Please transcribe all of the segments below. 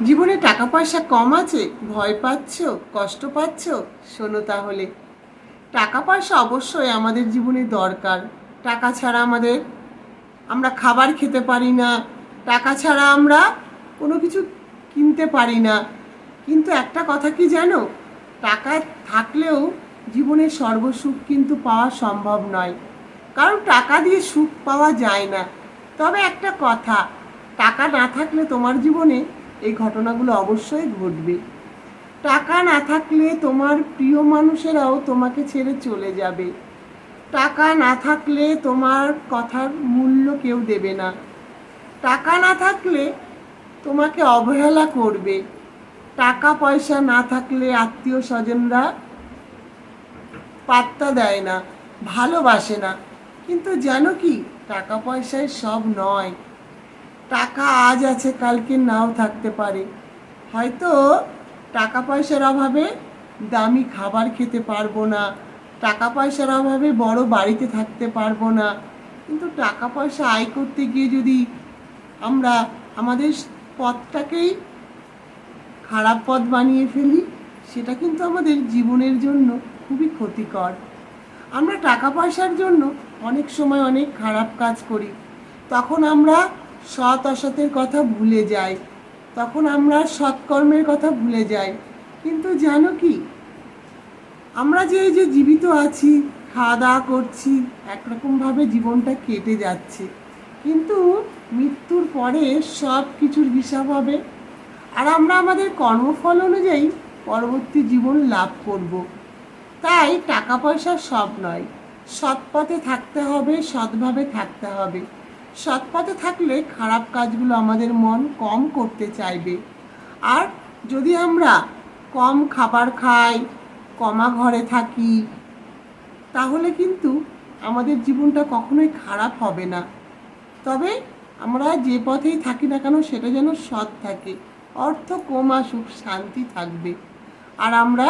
জীবনে টাকা পয়সা কম আছে, ভয় পাচ্ছ, কষ্ট পাচ্ছ? শোনো তাহলে, টাকা পয়সা অবশ্যই আমাদের জীবনে দরকার। টাকা ছাড়া আমরা খাবার খেতে পারি না, টাকা ছাড়া আমরা কোনো কিছু কিনতে পারি না। কিন্তু একটা কথা কি জানো, টাকা থাকলেও জীবনের সর্বসুখ কিন্তু পাওয়া সম্ভব নয়, কারণ টাকা দিয়ে সুখ পাওয়া যায় না। তবে একটা কথা, টাকা না থাকলে তোমার জীবনে এই ঘটনাগুলো অবশ্যই ঘটবে। টাকা না থাকলে তোমার প্রিয় মানুষেরাও তোমাকে ছেড়ে চলে যাবে। টাকা না থাকলে তোমার কথার মূল্য কেউ দেবে না। টাকা না থাকলে তোমাকে অবহেলা করবে। টাকা পয়সা না থাকলে আত্মীয় স্বজনরা পাত্তা দেয় না, ভালোবাসে না। কিন্তু জানো কি, টাকা পয়সায় সব নয়। টাকা আজ আছে, কালকে নাও থাকতে পারে। হয়তো টাকা পয়সার অভাবে দামি খাবার খেতে পারবো না, টাকা পয়সার অভাবে বড় বাড়িতে থাকতে পারবো না। কিন্তু টাকা পয়সা আয় করতে গিয়ে যদি আমরা আমাদের পথটাকেই খারাপ পথ বানিয়ে ফেলি, সেটা কিন্তু আমাদের জীবনের জন্য খুবই ক্ষতিকর। আমরা টাকা পয়সার জন্য অনেক সময় অনেক খারাপ কাজ করি। তখন আমরা সৎ অসতের কথা ভুলে যাই, তখন আমরা সৎকর্মের কথা ভুলে যাই। কিন্তু জানো কি, আমরা যে এই যে জীবিত আছি, খাওয়া দাওয়া করছি, একরকমভাবে জীবনটা কেটে যাচ্ছে, কিন্তু মৃত্যুর পরে সব কিছুর হিসাব হবে। আর আমরা আমাদের কর্মফল অনুযায়ী পরবর্তী জীবন লাভ করব। তাই টাকা পয়সা সব নয়, সৎ পথে থাকতে হবে, সৎভাবে থাকতে হবে। সৎ পথে থাকলে খারাপ কাজগুলো আমাদের মন কম করতে চাইবে। আর যদি আমরা কম খাবার খাই, কমা ঘরে থাকি, তাহলে কিন্তু আমাদের জীবনটা কখনোই খারাপ হবে না। তবে আমরা যে পথেই থাকি না কেন, সেটা যেন সৎ থাকে। অর্থ কম আসুক, শান্তি থাকবে। আর আমরা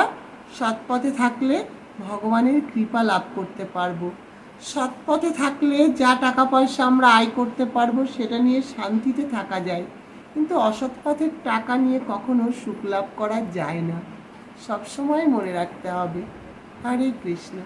সৎ পথে থাকলে ভগবানের কৃপা লাভ করতে পারবো। সৎ পথে থাকলে যা টাকা পয়সা আমরা আয় করতে পারবো, সেটা নিয়ে শান্তিতে থাকা যায়। কিন্তু অসৎ পথের টাকা নিয়ে কখনো সুখ লাভ করা যায় না। সবসময় মনে রাখতে হবে। হরে কৃষ্ণ।